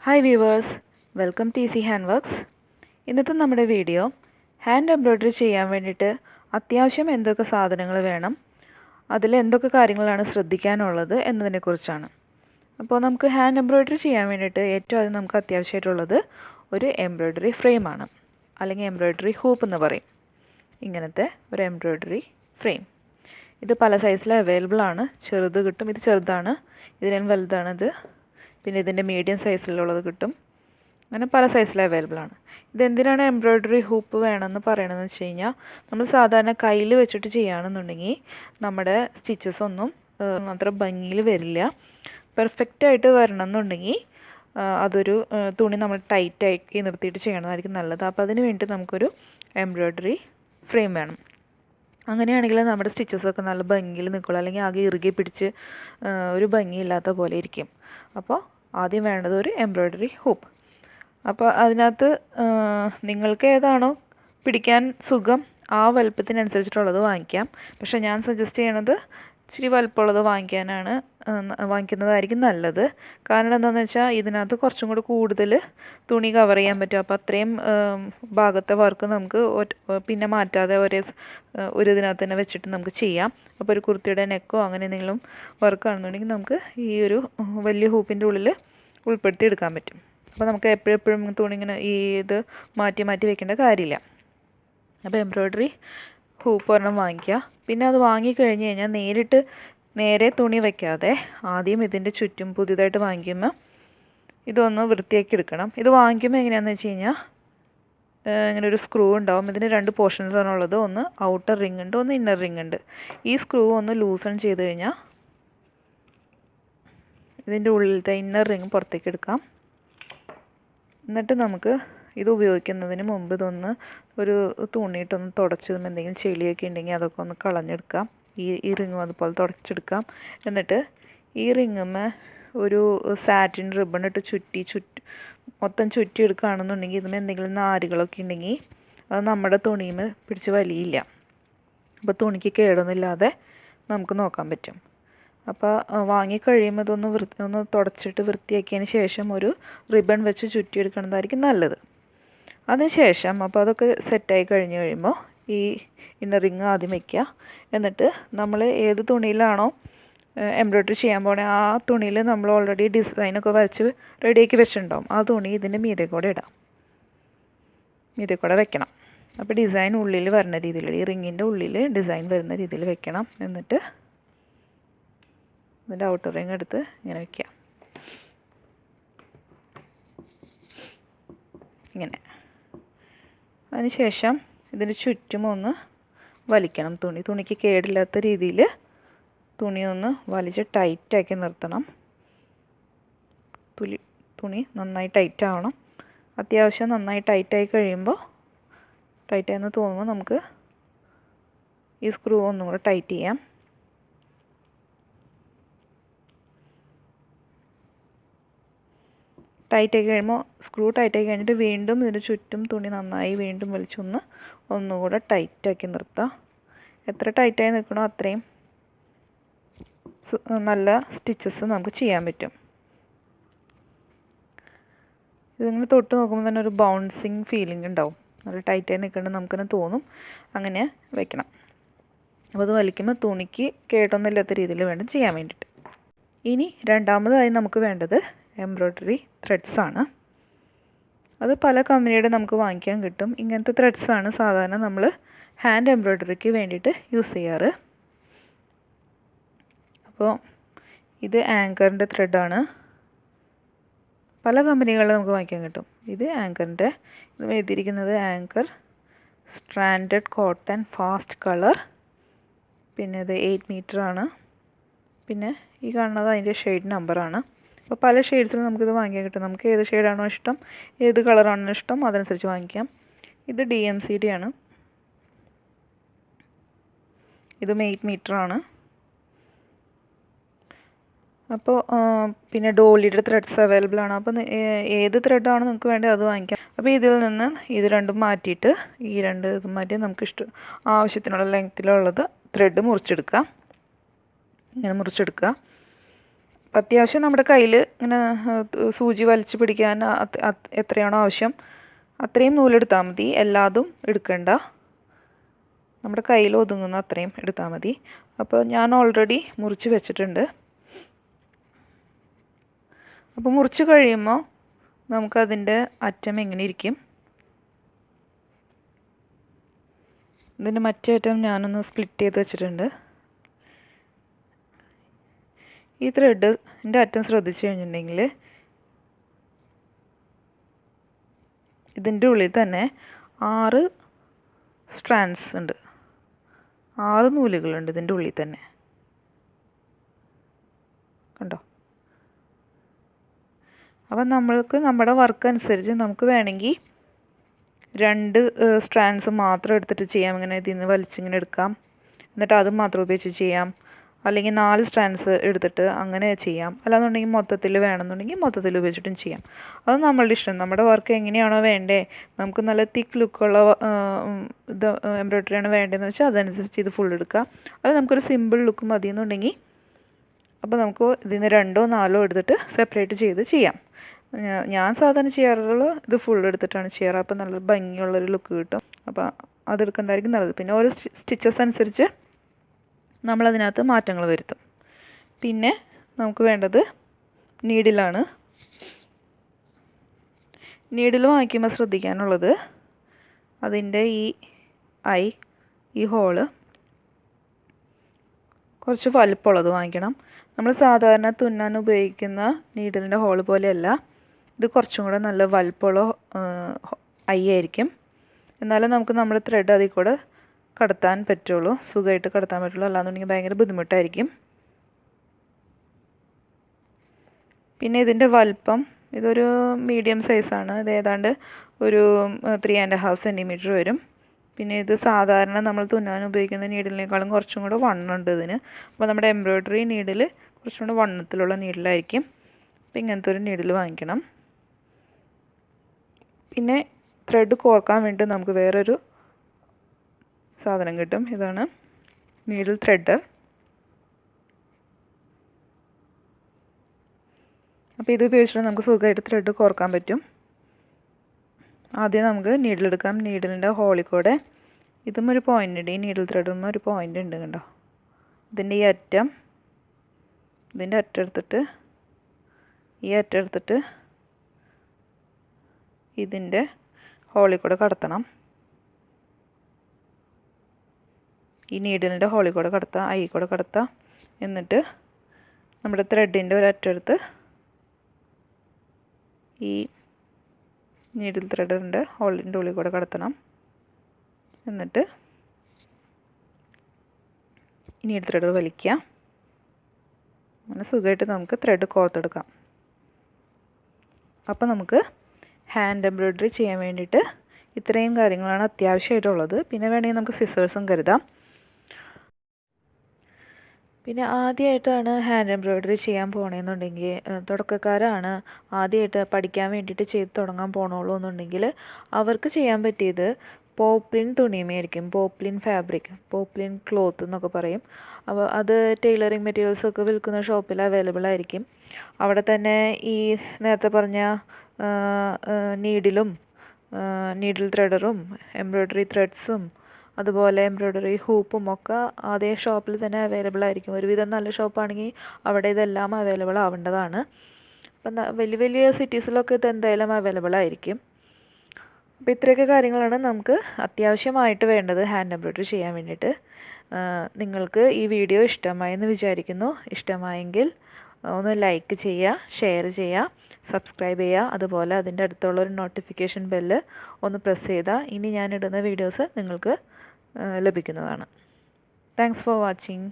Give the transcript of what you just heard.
Hi viewers, welcome to easy hand works. ഇന്നത്തെ നമ്മുടെ video hand embroidery ചെയ്യാൻ വേണ്ടിയിട്ട് അത്യാവശ്യം എന്തൊക്കെ സാധനങ്ങൾ വേണം, അതിൽ എന്തൊക്കെ കാര്യങ്ങളാണ് ശ്രദ്ധിക്കാനുള്ളത് എന്നതിനെക്കുറിച്ചാണ്. അപ്പോൾ നമുക്ക് ഹാൻഡ് എംബ്രോയ്ഡറി ചെയ്യാൻ വേണ്ടിയിട്ട് ഏറ്റവും ആദ്യം നമുക്ക് അത്യാവശ്യമായിട്ടുള്ളത് ഒരു എംബ്രോയ്ഡറി ഫ്രെയിമാണ്, അല്ലെങ്കിൽ എംബ്രോയ്ഡറി ഹൂപ്പ് എന്ന് പറയും. ഇങ്ങനത്തെ ഒരു എംബ്രോയ്ഡറി ഫ്രെയിം ഇത് പല സൈസിൽ അവൈലബിൾ ആണ്. ചെറുത് കിട്ടും, ഇത് ചെറുതാണ്. ഇതിലും വലുതാണിത്. പിന്നെ ഇതിൻ്റെ മീഡിയം സൈസിലുള്ളത് കിട്ടും. അങ്ങനെ പല സൈസിൽ അവൈലബിൾ ആണ്. ഇതെന്തിനാണ് എംബ്രോയ്ഡറി ഹൂപ്പ് വേണമെന്ന് പറയണമെന്ന് വെച്ച് കഴിഞ്ഞാൽ, നമ്മൾ സാധാരണ കയ്യിൽ വെച്ചിട്ട് ചെയ്യുകയാണെന്നുണ്ടെങ്കിൽ നമ്മുടെ സ്റ്റിച്ചസ് ഒന്നും അത്ര ഭംഗിയിൽ വരില്ല. പെർഫെക്റ്റായിട്ട് വരണം എന്നുണ്ടെങ്കിൽ അതൊരു തുണി നമ്മൾ ടൈറ്റാക്കി നിർത്തിയിട്ട് ചെയ്യണതായിരിക്കും നല്ലത്. അപ്പോൾ അതിന് വേണ്ടി നമുക്കൊരു എംബ്രോയ്ഡറി ഫ്രെയിം വേണം. അങ്ങനെയാണെങ്കിൽ നമ്മുടെ സ്റ്റിച്ചസൊക്കെ നല്ല ഭംഗിയിൽ നിൽക്കുള്ളൂ, അല്ലെങ്കിൽ ആകെ ഇറുകി പിടിച്ച് ഒരു ഭംഗിയില്ലാത്ത പോലെ ഇരിക്കും. അപ്പോൾ ആദ്യം വേണ്ടത് ഒരു എംബ്രോയ്ഡറി ഹൂപ്പ്. അപ്പോൾ അതിനകത്ത് നിങ്ങൾക്ക് ഏതാണോ പിടിക്കാൻ സുഖം ആ വലുപ്പത്തിനനുസരിച്ചിട്ടുള്ളത് വാങ്ങിക്കാം. പക്ഷേ ഞാൻ സജസ്റ്റ് ചെയ്യണത് ഇച്ചിരി വലുപ്പമുള്ളത് വാങ്ങിക്കുന്നതായിരിക്കും നല്ലത്. കാരണം എന്താണെന്ന് വെച്ചാൽ ഇതിനകത്ത് കുറച്ചും കൂടി കൂടുതൽ തുണി കവർ ചെയ്യാൻ പറ്റും. അപ്പോൾ അത്രയും ഭാഗത്തെ വർക്ക് നമുക്ക് പിന്നെ മാറ്റാതെ ഒരു ഇതിനകത്ത് തന്നെ വെച്ചിട്ട് നമുക്ക് ചെയ്യാം. അപ്പോൾ ഒരു കുർത്തിയുടെ നെക്കോ അങ്ങനെ എന്തെങ്കിലും വർക്ക് ആണെന്നുണ്ടെങ്കിൽ നമുക്ക് ഈ ഒരു വലിയ ഹൂപ്പിൻ്റെ ഉള്ളിൽ ഉൾപ്പെടുത്തി എടുക്കാൻ പറ്റും. അപ്പോൾ നമുക്ക് എപ്പോഴും തുണി ഇങ്ങനെ ഇത് മാറ്റി വെക്കേണ്ട കാര്യമില്ല. അപ്പോൾ എംബ്രോയ്ഡറി ഹൂപ്പ് ഒരെണ്ണം വാങ്ങിക്കുക. പിന്നെ അത് വാങ്ങിക്കഴിഞ്ഞ് കഴിഞ്ഞാൽ നേരെ തുണി വയ്ക്കാതെ ആദ്യം ഇതിൻ്റെ ചുറ്റും പുതിയതായിട്ട് വാങ്ങിക്കുമ്പോൾ ഇതൊന്ന് വൃത്തിയാക്കി എടുക്കണം. ഇത് വാങ്ങിക്കുമ്പോൾ എങ്ങനെയാണെന്ന് വെച്ച് കഴിഞ്ഞാൽ ഇങ്ങനെ ഒരു സ്ക്രൂ ഉണ്ടാവും. ഇതിന് 2 പോർഷൻസ് ആണുള്ളത്. ഒന്ന് ഔട്ടർ റിംഗ് ഉണ്ട്, ഒന്ന് ഇന്നർ റിംഗ് ഉണ്ട്. ഈ സ്ക്രൂ ഒന്ന് ലൂസൺ ചെയ്ത് കഴിഞ്ഞാൽ ഇതിൻ്റെ ഉള്ളിലത്തെ ഇന്നർ റിംഗ് പുറത്തേക്ക് എടുക്കാം. എന്നിട്ട് നമുക്ക് ഇത് ഉപയോഗിക്കുന്നതിന് മുമ്പ് ഇതൊന്ന് ഒരു തുണിയിട്ടൊന്ന് തുടച്ചതും എന്തെങ്കിലും ചെളിയൊക്കെ ഉണ്ടെങ്കിൽ അതൊക്കെ ഒന്ന് കളഞ്ഞെടുക്കാം. ഈ റിങ്ങും അതുപോലെ തുടച്ചെടുക്കാം. എന്നിട്ട് ഈ റിങ്ങുമ്മേ ഒരു സാറ്റിൻ റിബൺ ഇട്ട് മൊത്തം ചുറ്റിയെടുക്കുകയാണെന്നുണ്ടെങ്കിൽ ഇതിന് എന്തെങ്കിലും നാരുകളൊക്കെ ഉണ്ടെങ്കിൽ അത് നമ്മുടെ തുണിയുമ്മേ പിടിച്ച് വലിയില്ല. അപ്പോൾ തുണിക്ക് കേടൊന്നുമില്ലാതെ നമുക്ക് നോക്കാൻ പറ്റും. അപ്പോൾ വാങ്ങിക്കഴിയുമ്പോൾ ഒന്ന് തുടച്ചിട്ട് വൃത്തിയാക്കിയതിന് ശേഷം ഒരു റിബൺ വെച്ച് ചുറ്റിയെടുക്കുന്നതായിരിക്കും നല്ലത്. അതിനുശേഷം അപ്പോൾ അതൊക്കെ സെറ്റായി കഴിയുമ്പോൾ ഈ ഇന്നർ റിങ് ആദ്യം വയ്ക്കുക. എന്നിട്ട് നമ്മൾ ഏത് തുണിയിലാണോ എംബ്രോയ്ഡറി ചെയ്യാൻ പോണേ ആ തുണിയിൽ നമ്മൾ ഓൾറെഡി ഡിസൈനൊക്കെ വരച്ച് റെഡിയാക്കി വെച്ചിട്ടുണ്ടാവും. ആ തുണി ഇതിൻ്റെ മീതെ കൂടെ വെക്കണം. അപ്പോൾ ഡിസൈൻ ഉള്ളിൽ വരുന്ന രീതിയിൽ, ഈ റിങ്ങിൻ്റെ ഉള്ളിൽ ഡിസൈൻ വരുന്ന രീതിയിൽ വെക്കണം. എന്നിട്ട് ഇതിൻ്റെ ഔട്ടർ റിങ് എടുത്ത് ഇങ്ങനെ വയ്ക്കുക. ഇങ്ങനെ. അതിനുശേഷം ഇതിന് ചുറ്റും ഒന്ന് വലിക്കണം. തുണിക്ക് കേടില്ലാത്ത രീതിയിൽ തുണി ഒന്ന് വലിച്ച് ടൈറ്റാക്കി നിർത്തണം. തുണി നന്നായി ടൈറ്റ് ആവണം. അത്യാവശ്യം നന്നായി ടൈറ്റായി കഴിയുമ്പോൾ, ടൈറ്റായെന്ന് തോന്നുമ്പോൾ നമുക്ക് ഈ സ്ക്രൂ ഒന്നും കൂടെ ടൈറ്റ് ചെയ്യാം. ടൈറ്റായി കഴിയുമ്പോൾ സ്ക്രൂ ടൈറ്റായി കഴിഞ്ഞിട്ട് വീണ്ടും ഇതിന് ചുറ്റും തുണി നന്നായി വീണ്ടും ഒന്നുകൂടെ ടൈറ്റാക്കി നിർത്താം. എത്ര ടൈറ്റായി നിൽക്കണോ അത്രയും നല്ല സ്റ്റിച്ചസ് നമുക്ക് ചെയ്യാൻ പറ്റും. ഇതിങ്ങനെ തൊട്ട് നോക്കുമ്പോൾ തന്നെ ഒരു ബൗൺസിങ് ഫീലിംഗ് ഉണ്ടാവും. നല്ല ടൈറ്റായി നിൽക്കേണ്ടത് നമുക്കെന്നെ തോന്നും. അങ്ങനെ വെക്കണം. അപ്പോൾ അത് വലിക്കുമ്പോൾ തുണിക്ക് കേടൊന്നുമില്ലാത്ത രീതിയിൽ വേണം ചെയ്യാൻ വേണ്ടിയിട്ട്. ഇനി രണ്ടാമതായി നമുക്ക് വേണ്ടത് എംബ്രോയ്ഡറി ത്രെഡ്സാണ്. അത് പല കമ്പനിയുടെ നമുക്ക് വാങ്ങിക്കാൻ കിട്ടും. ഇങ്ങനത്തെ ത്രെഡ്സാണ് സാധാരണ നമ്മൾ ഹാൻഡ് എംബ്രോയ്ഡറിക്ക് വേണ്ടിയിട്ട് യൂസ് ചെയ്യാറ്. അപ്പോൾ ഇത് ആങ്കറിൻ്റെ ത്രെഡാണ്. പല കമ്പനികളിൽ നമുക്ക് വാങ്ങിക്കാൻ കിട്ടും. ഇത് ആങ്കറിൻ്റെ, ഇത് എഴുതിയിരിക്കുന്നത് anchor stranded cotton fast colour. പിന്നെ ഇത് 8 മീറ്ററാണ്. പിന്നെ ഈ കാണുന്നത് അതിൻ്റെ ഷെയ്ഡ് നമ്പറാണ്. അപ്പോൾ പല ഷെയ്ഡ്സിലും നമുക്കിത് വാങ്ങിക്കാൻ കിട്ടും. നമുക്ക് ഏത് ഷെയ്ഡാണോ ഇഷ്ടം, ഏത് കളറാണോ ഇഷ്ടം അതനുസരിച്ച് വാങ്ങിക്കാം. ഇത് DMCയുടെ ആണ്. ഇതും 8 മീറ്ററാണ്. അപ്പോൾ പിന്നെ ഡോളിയുടെ ത്രെഡ്സ് അവൈലബിൾ ആണ്. അപ്പോൾ ഏത് ത്രെഡാണ് നിങ്ങൾക്ക് വേണ്ടത് അത് വാങ്ങിക്കാം. അപ്പോൾ ഇതിൽ നിന്ന് ഇത് രണ്ടും മാറ്റിയിട്ട് ഇതും മാറ്റി നമുക്ക് ആവശ്യത്തിനുള്ള ലെങ്ത്തിലുള്ളത് ത്രെഡ് മുറിച്ചെടുക്കുക. ഇങ്ങനെ മുറിച്ചെടുക്കുക. അത്യാവശ്യം നമ്മുടെ കയ്യിൽ ഇങ്ങനെ സൂചി വലിച്ചു പിടിക്കാൻ എത്രയാണോ ആവശ്യം അത്രയും നൂലെടുത്താൽ മതി. എല്ലാതും എടുക്കണ്ട, നമ്മുടെ കയ്യിൽ ഒതുങ്ങുന്ന അത്രയും എടുത്താൽ മതി. അപ്പോൾ ഞാൻ ഓൾറെഡി മുറിച്ച് വെച്ചിട്ടുണ്ട്. അപ്പോൾ മുറിച്ച് കഴിയുമ്പോൾ നമുക്കതിൻ്റെ അറ്റം എങ്ങനെ ഇരിക്കും, ഇതിൻ്റെ മറ്റേ അറ്റം ഞാനൊന്ന് സ്പ്ലിറ്റ് ചെയ്ത് വെച്ചിട്ടുണ്ട്. ഈ ത്രെഡിൻ്റെ അറ്റം ശ്രദ്ധിച്ചു കഴിഞ്ഞിട്ടുണ്ടെങ്കിൽ ഇതിൻ്റെ ഉള്ളിൽ തന്നെ 6 സ്ട്രാൻഡ്സ് ഉണ്ട്, 6 നൂലുകളുണ്ട് ഇതിൻ്റെ ഉള്ളിൽ തന്നെ, കണ്ടോ? അപ്പം നമ്മൾക്ക് നമ്മുടെ വർക്ക് അനുസരിച്ച് നമുക്ക് വേണമെങ്കിൽ 2 സ്ട്രാൻഡ്സ് മാത്രം എടുത്തിട്ട് ചെയ്യാം. ഇങ്ങനെ ഇതിൽ നിന്ന് വലിച്ചിങ്ങനെ എടുക്കാം, എന്നിട്ട് അത് മാത്രം ഉപയോഗിച്ച് ചെയ്യാം. അല്ലെങ്കിൽ 4 സ്ട്രാൻഡ്സ് എടുത്തിട്ട് അങ്ങനെ ചെയ്യാം. അല്ലാന്നുണ്ടെങ്കിൽ മൊത്തത്തിൽ വേണമെന്നുണ്ടെങ്കിൽ മൊത്തത്തിൽ ഉപയോഗിച്ചിട്ടും ചെയ്യാം. അത് നമ്മളുടെ ഇഷ്ടം. നമ്മുടെ വർക്ക് എങ്ങനെയാണോ വേണ്ടേ, നമുക്ക് നല്ല തിക്ക് ലുക്കുള്ള ഇത് എംബ്രോയ്ഡറിയാണ് വേണ്ടതെന്ന് വെച്ചാൽ അതനുസരിച്ച് ഇത് ഫുൾ എടുക്കുക. അത് നമുക്കൊരു സിമ്പിൾ ലുക്ക് മതി എന്നുണ്ടെങ്കിൽ അപ്പോൾ നമുക്ക് ഇതിൽ നിന്ന് 2ഓ 4ഓ എടുത്തിട്ട് സെപ്പറേറ്റ് ചെയ്ത് ചെയ്യാം. ഞാൻ സാധാരണ ചെയ്യാറുള്ളത് ഇത് ഫുൾ എടുത്തിട്ടാണ് ചെയ്യാറ്. അപ്പോൾ നല്ല ഭംഗിയുള്ളൊരു ലുക്ക് കിട്ടും. അപ്പോൾ അതെടുക്കേണ്ടതായിരിക്കും നല്ലത്. പിന്നെ ഓരോ സ്റ്റിച്ചസ് അനുസരിച്ച് നമ്മളതിനകത്ത് മാറ്റങ്ങൾ വരുത്തും. പിന്നെ നമുക്ക് വേണ്ടത് നീഡിലാണ്. നീഡിൽ വാങ്ങിക്കുമ്പോൾ ശ്രദ്ധിക്കാനുള്ളത് അതിൻ്റെ ഈ ഹോള് കുറച്ച് വലുപ്പമുള്ളത് വാങ്ങിക്കണം. നമ്മൾ സാധാരണ തുന്നാൻ ഉപയോഗിക്കുന്ന നീഡിലിൻ്റെ ഹോള് പോലെയല്ല, ഇത് കുറച്ചും കൂടെ നല്ല വലുപ്പമുള്ള ആയിരിക്കും. എന്നാലും നമുക്ക് നമ്മുടെ ത്രെഡ് അതിൽ കൂടെ കടത്താൻ പറ്റുള്ളൂ, സുഖമായിട്ട് കടത്താൻ പറ്റുള്ളൂ. അല്ലാന്നുണ്ടെങ്കിൽ ഭയങ്കര ബുദ്ധിമുട്ടായിരിക്കും. പിന്നെ ഇതിൻ്റെ വലുപ്പം ഇതൊരു മീഡിയം സൈസാണ്. ഇത് ഏതാണ്ട് ഒരു 3.5 സെൻറ്റിമീറ്റർ വരും. പിന്നെ ഇത് സാധാരണ നമ്മൾ തുന്നാൻ ഉപയോഗിക്കുന്ന നീഡിലിനേക്കാളും കുറച്ചും കൂടെ വണ്ണമുണ്ട് ഇതിന്. അപ്പോൾ നമ്മുടെ എംബ്രോയ്ഡറി നീഡിൽ കുറച്ചും കൂടെ വണ്ണത്തിലുള്ള നീഡിലായിരിക്കും. അപ്പോൾ ഇങ്ങനത്തെ ഒരു നീഡിൽ വാങ്ങിക്കണം. പിന്നെ ത്രെഡ് കോർക്കാൻ വേണ്ടി നമുക്ക് വേറൊരു സാധനം കിട്ടും. ഇതാണ് നീഡിൽ ത്രെഡ്. അപ്പോൾ ഇത് ഉപയോഗിച്ചിട്ട് നമുക്ക് സുഖമായിട്ട് ത്രെഡ് കോർക്കാൻ പറ്റും. ആദ്യം നമുക്ക് നീഡിലെടുക്കാം. നീഡിലിൻ്റെ ഹോളിൽ കൂടെ ഇതും ഒരു പോയിൻ്റ് ഉണ്ട്, ഈ നീഡിൽ ത്രെഡും ഒരു പോയിൻ്റ് ഉണ്ട്, കണ്ടോ? ഇതിൻ്റെ ഈ അറ്റം, ഇതിൻ്റെ അറ്റം എടുത്തിട്ട് ഈ അറ്റം എടുത്തിട്ട് ഇതിൻ്റെ ഹോളിൽ കൂടെ കടത്തണം. ഈ നീഡിലിൻ്റെ ഹോളിൽ കൂടെ കടത്താം, അതിൽ കൂടെ കടത്താം. എന്നിട്ട് നമ്മുടെ ത്രെഡിൻ്റെ ഒരു അറ്റം എടുത്ത് ഈ നീഡിൽ ത്രെഡിൻ്റെ ഹോളിൻ്റെ ഉള്ളിൽ കൂടെ കടത്തണം. എന്നിട്ട് ഈ നീഡിൽ ത്രെഡ് വലിക്കുക. അങ്ങനെ സുഖമായിട്ട് നമുക്ക് ത്രെഡ് കോർത്തെടുക്കാം. അപ്പോൾ നമുക്ക് ഹാൻഡ് എംബ്രോയ്ഡറി ചെയ്യാൻ വേണ്ടിയിട്ട് ഇത്രയും കാര്യങ്ങളാണ് അത്യാവശ്യമായിട്ടുള്ളത്. പിന്നെ വേണമെങ്കിൽ നമുക്ക് സിസേഴ്സും കരുതാം. പിന്നെ ആദ്യമായിട്ടാണ് ഹാൻഡ് എംബ്രോയ്ഡറി ചെയ്യാൻ പോകണമെന്നുണ്ടെങ്കിൽ, തുടക്കക്കാരാണ് ആദ്യമായിട്ട് പഠിക്കാൻ വേണ്ടിയിട്ട് ചെയ്ത് തുടങ്ങാൻ പോകണുള്ളൂ എന്നുണ്ടെങ്കിൽ അവർക്ക് ചെയ്യാൻ പറ്റിയത് പോപ്ലിൻ തുണിമയായിരിക്കും. പോപ്ലിൻ ഫാബ്രിക്, പോപ്ലിൻ ക്ലോത്ത് എന്നൊക്കെ പറയും. അപ്പോൾ അത് ടൈലറിങ് മെറ്റീരിയൽസൊക്കെ വിൽക്കുന്ന ഷോപ്പിൽ അവൈലബിൾ ആയിരിക്കും. അവിടെ തന്നെ ഈ നേരത്തെ പറഞ്ഞ നീഡിൽ ത്രെഡറും എംബ്രോയ്ഡറി ത്രെഡ്സും അതുപോലെ എംബ്രോയ്ഡറി ഹൂപ്പും ഒക്കെ അതേ ഷോപ്പിൽ തന്നെ അവൈലബിൾ ആയിരിക്കും. ഒരുവിധം നല്ല ഷോപ്പാണെങ്കിൽ അവിടെ ഇതെല്ലാം അവൈലബിൾ ആവേണ്ടതാണ്. അപ്പം വലിയ വലിയ സിറ്റീസിലൊക്കെ ഇത് എന്തായാലും അവൈലബിൾ ആയിരിക്കും. അപ്പോൾ ഇത്രയൊക്കെ കാര്യങ്ങളാണ് നമുക്ക് അത്യാവശ്യമായിട്ട് വേണ്ടത് ഹാൻഡ് എംബ്രോയ്ഡറി ചെയ്യാൻ വേണ്ടിയിട്ട്. നിങ്ങൾക്ക് ഈ വീഡിയോ ഇഷ്ടമായെന്ന് വിചാരിക്കുന്നു. ഇഷ്ടമായെങ്കിൽ ഒന്ന് ലൈക്ക് ചെയ്യുക, ഷെയർ ചെയ്യുക, സബ്സ്ക്രൈബ് ചെയ്യുക. അതുപോലെ അതിൻ്റെ അടുത്തുള്ളൊരു നോട്ടിഫിക്കേഷൻ ബെല്ല് ഒന്ന് പ്രസ് ചെയ്താൽ ഇനി ഞാനിടുന്ന വീഡിയോസ് നിങ്ങൾക്ക് ലഭിക്കുന്നതാണ്. Thanks for watching.